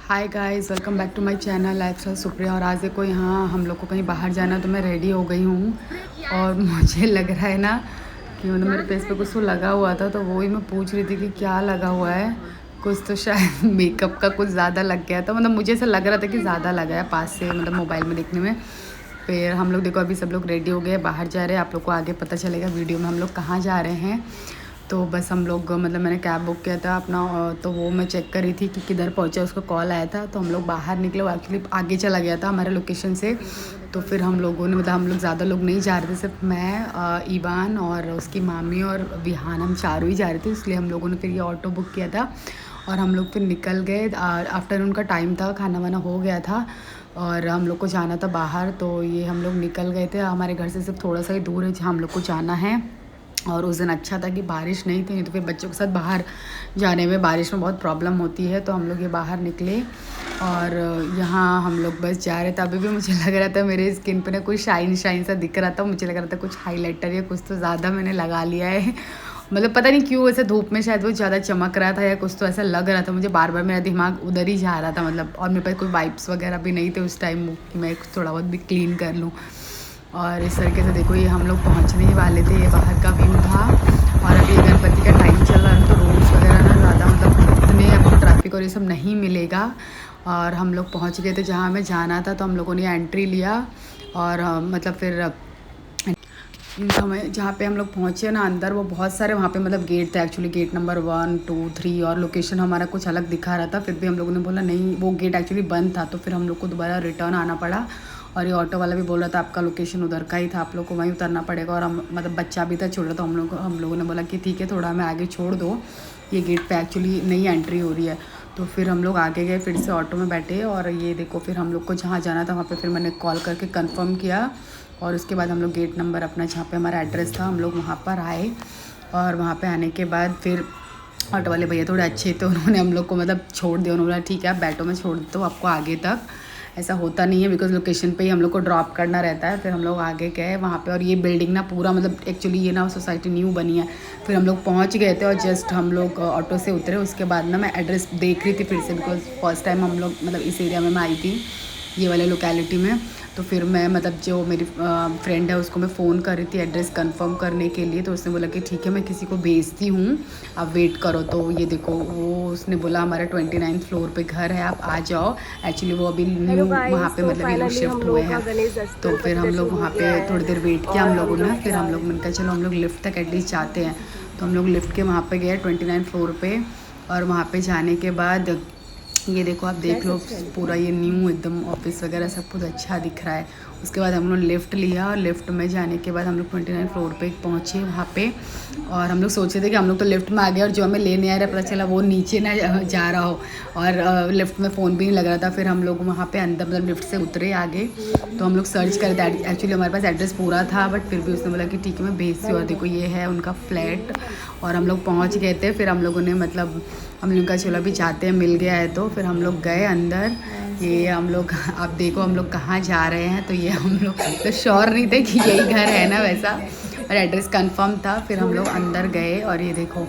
Hi guys, welcome back to my channel lifestyle Supriya. और आज देखो यहाँ हम लोग को कहीं बाहर जाना, तो मैं रेडी हो गई हूँ। और मुझे लग रहा है ना कि मतलब मेरे फेस पे कुछ तो लगा हुआ था, तो वही मैं पूछ रही थी कि क्या लगा हुआ है। कुछ तो शायद मेकअप का कुछ ज़्यादा लग गया था, मतलब मुझे ऐसा लग रहा था कि ज़्यादा लगा है पास से, मतलब मोबाइल में देखने में। फिर हम लोग देखो अभी सब लोग रेडी हो गए, बाहर जा रहे हैं। आप लोग को आगे पता चलेगा वीडियो में हम लोग कहाँ जा रहे हैं। तो बस हम लोग मतलब मैंने कैब बुक किया था अपना, तो वो मैं चेक कर रही थी कि किधर पहुंचा, उसका कॉल आया था। तो हम लोग बाहर निकले, वो एक्चुअली आगे चला गया था हमारे लोकेशन से। तो फिर हम लोगों ने मतलब हम लोग ज़्यादा लोग नहीं जा रहे थे, सिर्फ मैं, ईवान और उसकी मामी और विहान, हम चारों ही जा रहे थे। इसलिए हम लोगों ने फिर ये ऑटो बुक किया था और हम लोग फिर निकल गए। आफ्टरनून का टाइम था, खाना वाना हो गया था और हम लोग को जाना था बाहर। तो ये हम लोग निकल गए थे, हमारे घर से सिर्फ थोड़ा सा ही दूर है जहाँ हम लोग को जाना है। और उस दिन अच्छा था कि बारिश नहीं थी, तो फिर बच्चों के साथ बाहर जाने में बारिश में बहुत प्रॉब्लम होती है। तो हम लोग ये बाहर निकले और यहाँ हम लोग बस जा रहे थे। अभी भी मुझे लग रहा था मेरे स्किन पे ना कुछ शाइन सा दिख रहा था, मुझे लग रहा था कुछ हाइलाइटर या कुछ तो ज़्यादा मैंने लगा लिया है। मतलब पता नहीं क्यों, ऐसे धूप में शायद वो ज़्यादा चमक रहा था या कुछ तो ऐसा लग रहा था मुझे। बार बार मेरा दिमाग उधर ही जा रहा था मतलब। और मेरे पास कोई वाइप्स वगैरह भी नहीं थे उस टाइम कि मैं थोड़ा बहुत भी क्लीन कर लूँ। और इस तरीके से देखो ये हम लोग पहुंचने ही वाले थे, ये बाहर का व्यू था। और अभी गणपति का टाइम चल रहा है, तो रोड्स वगैरह ना ज़्यादा मतलब इतने आपको ट्रैफिक और ये सब नहीं मिलेगा। और हम लोग पहुंच गए थे जहाँ हमें जाना था। तो हम लोगों ने एंट्री लिया और मतलब फिर हमें जहाँ पे हम लोग पहुँचे ना अंदर, वो बहुत सारे वहाँ पे मतलब गेट थे एक्चुअली। गेट नंबर 1, 2, 3 और लोकेशन हमारा कुछ अलग दिखा रहा था। फिर भी हम लोगों ने बोला नहीं, वो गेट एक्चुअली बंद था। तो फिर हम लोग को दोबारा रिटर्न आना पड़ा। और ये ऑटो वाला भी बोल रहा था आपका लोकेशन उधर का ही था, आप लोग को वहीं उतरना पड़ेगा। और हम मतलब बच्चा भी था छोड़ रहा था, हम लोगों ने बोला कि ठीक है थोड़ा हमें आगे छोड़ दो, ये गेट पे एक्चुअली नई एंट्री हो रही है। तो फिर हम लोग आगे गए, फिर से ऑटो में बैठे और ये देखो फिर हम लोग को जहाँ जाना था वहाँ पे फिर मैंने कॉल करके कंफर्म किया। और उसके बाद हम लोग गेट नंबर अपना जहाँ पे हमारा एड्रेस था हम लोग वहाँ पर आए। और वहाँ पे आने के बाद फिर ऑटो वाले भैया थोड़े अच्छे थे, उन्होंने हम लोग को मतलब छोड़ दिया। उन्होंने बोला ठीक है आप बैठो, मैं छोड़ देता हूँ आपको आगे तक। ऐसा होता नहीं है बिकॉज लोकेशन पे ही हम लोग को ड्रॉप करना रहता है। फिर हम लोग आगे गए वहाँ पे। और ये बिल्डिंग ना पूरा मतलब एक्चुअली ये ना सोसाइटी न्यू बनी है। फिर हम लोग पहुँच गए थे और जस्ट हम लोग ऑटो से उतरे, उसके बाद ना मैं एड्रेस देख रही थी फिर से, बिकॉज फर्स्ट टाइम हम लोग मतलब इस एरिया में मैं आई थी, ये वाले लोकेलिटी में। तो फिर मैं मतलब जो मेरी फ्रेंड है उसको मैं फ़ोन कर रही थी एड्रेस कंफर्म करने के लिए। तो उसने बोला कि ठीक है मैं किसी को भेजती हूँ, आप वेट करो। तो ये देखो वो उसने बोला हमारा 29 फ्लोर पे घर है, आप आ जाओ। एक्चुअली वो अभी न्यू वहाँ पे मतलब ये लोग शिफ्ट हुए हैं। तो फिर हम लोग वहाँ पे थोड़ी देर वेट किया हम लोगों ने। फिर हम लोग मैंने कहा चलो हम लोग लिफ्ट तक एटलीस्ट जाते हैं। तो हम लोग लिफ्ट के वहाँ पे गए 29 फ्लोर पे। और वहाँ पे जाने के बाद ये देखो आप देख लो पूरा ये न्यू एकदम ऑफिस वगैरह सब कुछ अच्छा दिख रहा है। उसके बाद हम लोग लिफ्ट लिया और लिफ्ट में जाने के बाद हम लोग 29 फ्लोर पे पहुँचे वहाँ पे। और हम लोग सोचे थे कि हम लोग तो लिफ्ट में आ गए और जो हमें लेने आ रहा है पता चला वो नीचे ना जा रहा हो। और लिफ्ट में फ़ोन भी नहीं लग रहा था। फिर हम लोग वहाँ पे अंदर मतलब लिफ्ट से उतरे आगे। तो हम लोग सर्च कर रहे थे, एक्चुअली हमारे पास एड्रेस पूरा था बट फिर भी उसने बोला कि ठीक है मैं भेजती हूँ। और देखो ये है उनका फ्लैट। और हम लोग पहुँच गए थे। फिर हम लोगों ने मतलब हम लोग का चलो अभी जाते हैं, मिल गया है। तो फिर हम लोग गए अंदर। ये हम लोग आप देखो हम लोग कहाँ जा रहे हैं। तो ये हम लोग तो श्योर नहीं थे कि यही घर है ना वैसा, और एड्रेस कंफर्म था। फिर हम लोग अंदर गए और ये देखो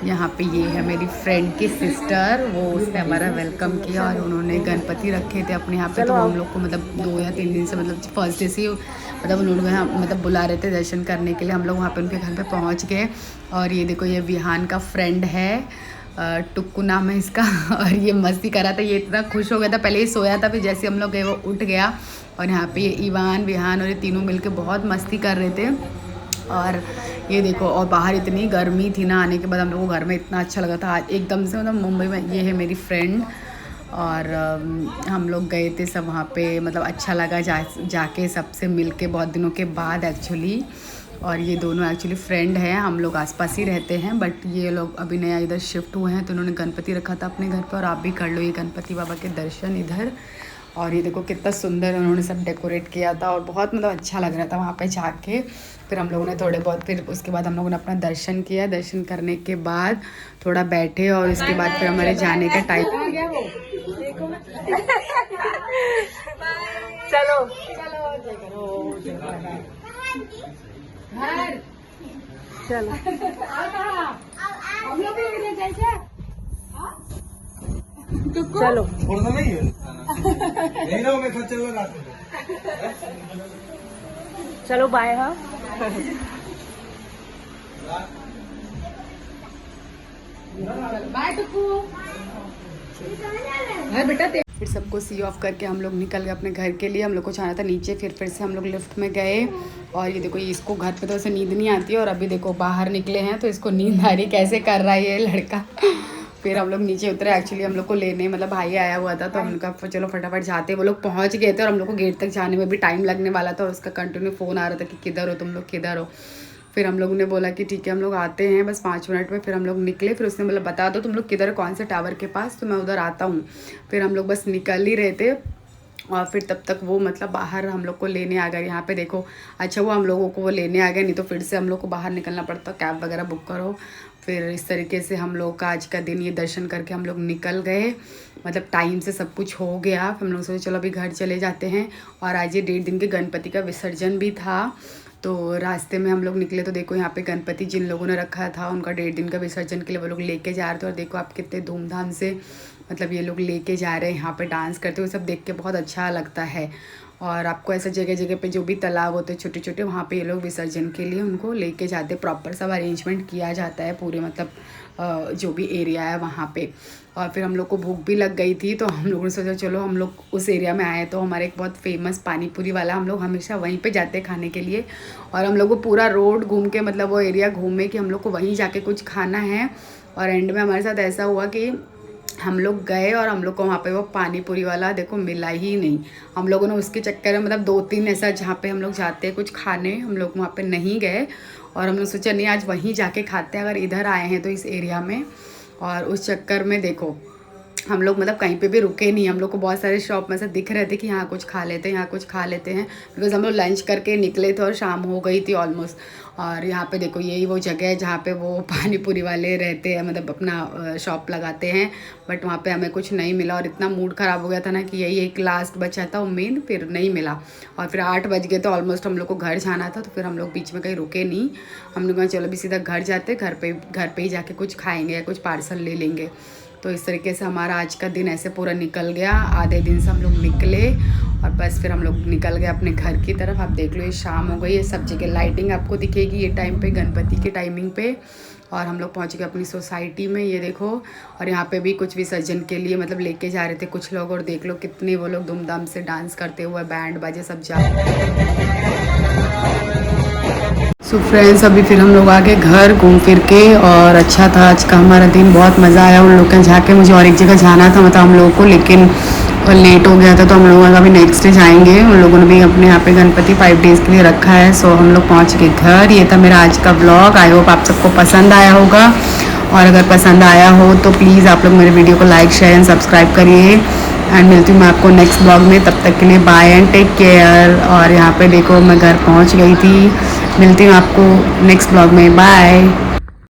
यहाँ पे ये है मेरी फ्रेंड की सिस्टर, वो उसने हमारा वेलकम किया। और उन्होंने गणपति रखे थे अपने यहाँ पे। तो हम लोग को मतलब 2 या 3 दिन से मतलब फर्स्ट डे से मतलब उन लोग यहाँ मतलब बुला रहे थे दर्शन करने के लिए। हम लोग वहाँ पे उनके घर पे पहुँच गए। और ये देखो ये विहान का फ्रेंड है, टुक्कू नाम है इसका। और ये मस्ती कर रहा था, ये इतना खुश हो गया था, पहले ही सोया था, फिर जैसे हम लोग गए वो उठ गया। और यहाँ पे ये ईवान, विहान और ये तीनों मिलके बहुत मस्ती कर रहे थे। और ये देखो और बाहर इतनी गर्मी थी ना, आने के बाद हम लोग को घर में इतना अच्छा लगा था आज एकदम से मतलब मुंबई में। ये है मेरी फ्रेंड। और हम लोग गए थे सब वहाँ पे, मतलब अच्छा लगा जाके सबसे मिल के बहुत दिनों के बाद एक्चुअली। और ये दोनों एक्चुअली फ्रेंड हैं, हम लोग आसपास ही रहते हैं बट ये लोग अभी नया इधर शिफ्ट हुए हैं। तो उन्होंने गणपति रखा था अपने घर पर। और आप भी कर लो ये गणपति बाबा के दर्शन इधर। और ये देखो कितना सुंदर उन्होंने सब डेकोरेट किया था और बहुत मतलब अच्छा लग रहा था वहाँ पे जाके। फिर हम लोगों ने थोड़े बहुत, फिर उसके बाद हम लोगों ने अपना दर्शन किया। दर्शन करने के बाद थोड़ा बैठे और उसके बाद फिर हमारे जाने का टाइम। चलो चलो चलो चलो बाय। हाँ बाय टुकू। बेटा फिर सबको सी ऑफ करके हम लोग निकल गए अपने घर के लिए। हम लोग को जाना था नीचे, फिर से हम लोग लिफ्ट में गए। और ये देखो, इसको घर पे तो ऐसे नींद नहीं आती है, और अभी देखो बाहर निकले हैं तो इसको नींद आ रही, कैसे कर रहा है ये लड़का। फिर हम लोग नीचे उतरे। एक्चुअली हम लोग को लेने मतलब भाई आया हुआ था, तो उनका चलो फटाफट जाते। वो लोग पहुंच गए थे और हम लोग को गेट तक जाने में भी टाइम लगने वाला था, और उसका कंटिन्यू फ़ोन आ रहा था कि किधर हो तुम लोग, किधर हो। फिर हम लोगों ने बोला कि ठीक है हम लोग आते हैं बस 5 मिनट में। फिर हम लोग निकले। फिर उसने बोला बता दो तुम लोग किधर, कौन से टावर के पास, तो मैं उधर आता हूँ। फिर हम लोग बस निकल ही रहे थे, और फिर तब तक वो मतलब बाहर हम लोग को लेने आ गए। यहाँ पे देखो, अच्छा वो हम लोगों को वो लेने आ गए, नहीं तो फिर से हम लोग को बाहर निकलना पड़ता, कैब वगैरह बुक करो। फिर इस तरीके से हम लोग का आज का दिन ये दर्शन करके हम लोग निकल गए। मतलब टाइम से सब कुछ हो गया। फिर हम लोग सोचे चलो अभी घर चले जाते हैं। और आज ये 1.5 दिन के गणपति का विसर्जन भी था, तो रास्ते में हम लोग निकले तो देखो यहाँ पे गणपति जिन लोगों ने रखा था उनका 1.5 दिन का विसर्जन के लिए वो लोग लेके जा रहे थे। और देखो आप कितने धूमधाम से मतलब ये लोग लेके जा रहे हैं, यहाँ पे डांस करते हुए, सब देख के बहुत अच्छा लगता है। और आपको ऐसा जगह जगह पे जो भी तालाब होते हैं छोटे छोटे, वहाँ पे ये लोग विसर्जन के लिए उनको लेके जाते, प्रॉपर सब अरेंजमेंट किया जाता है पूरे मतलब जो भी एरिया है वहाँ पे। और फिर हम लोग को भूख भी लग गई थी, तो हम लोगों ने सोचा चलो हम लोग उस एरिया में आए, तो हमारे एक बहुत फेमस पानी पूरी वाला, हम लोग हमेशा वहीं पे जाते हैं खाने के लिए। और हम लोग को पूरा रोड घूम के मतलब वो एरिया घूमे कि हम लोग को वहीं जाके कुछ खाना है। और एंड में हमारे साथ ऐसा हुआ कि हम लोग गए और हम लोग को वहाँ पे वो पानी पूरी वाला देखो मिला ही नहीं। हम लोगों ने उसके चक्कर में मतलब 2-3 ऐसा जहाँ पे हम लोग जाते हैं कुछ खाने, हम लोग वहाँ पे नहीं गए। और हम लोग सोचा नहीं आज वहीं जाके खाते हैं, अगर इधर आए हैं तो इस एरिया में। और उस चक्कर में देखो हम लोग मतलब कहीं पे भी रुके नहीं। हम लोग को बहुत सारे शॉप में से दिख रहे थे कि यहाँ कुछ खा लेते हैं, यहाँ कुछ खा लेते हैं, बिकॉज हम लोग लंच करके निकले थे और शाम हो गई थी ऑलमोस्ट। और यहाँ पे देखो यही वो जगह है जहाँ पे वो पानी पूरी वाले रहते हैं, मतलब अपना शॉप लगाते हैं। बट वहाँ पे हमें कुछ नहीं मिला, और इतना मूड ख़राब हो गया था ना कि यही एक लास्ट बचा था उम्मीद, फिर नहीं मिला। और फिर 8 बज गए तो ऑलमोस्ट हम लोग को घर जाना था, तो फिर हम लोग बीच में कहीं रुके नहीं। हम लोग कहा चलो भी सीधा घर जाते, घर पे ही जाके कुछ खाएँगे या कुछ पार्सल ले लेंगे। तो इस तरीके से हमारा आज का दिन ऐसे पूरा निकल गया। आधे दिन से हम लोग निकले और बस फिर हम लोग निकल गए अपने घर की तरफ। आप देख लो ये शाम हो गई है, सब जगह लाइटिंग आपको दिखेगी ये टाइम पे, गणपति के टाइमिंग पे। और हम लोग पहुँच गए अपनी सोसाइटी में, ये देखो। और यहाँ पे भी कुछ विसर्जन के लिए मतलब लेके जा रहे थे कुछ लोग, और देख लो कितने वो लोग धूमधाम से डांस करते हुए, बैंड बाजे सब जा। सो फ्रेंड्स अभी फिर हम लोग आ गए घर घूम फिर के, और अच्छा था आज का हमारा दिन, बहुत मज़ा आया उन लोग के जाके। मुझे और एक जगह जाना था मतलब हम लोगों को, लेकिन लेट हो गया था, तो हम लोग अभी नेक्स्ट डे जाएंगे। उन लोगों ने भी अपने यहाँ पे गणपति 5 डेज़ के लिए रखा है। सो हम लोग पहुँच गए घर। ये था मेरा आज का व्लॉग। आई होप आप सबको पसंद आया होगा, और अगर पसंद आया हो तो प्लीज़ आप लोग मेरे वीडियो को लाइक शेयर एंड सब्सक्राइब करिए। एंड मिलती हूँ मैं आपको नेक्स्ट ब्लॉग में, तब तक के लिए बाय एंड टेक केयर। और यहाँ पे देखो मैं घर पहुँच गई थी। मिलती हूँ आपको नेक्स्ट ब्लॉग में, बाय।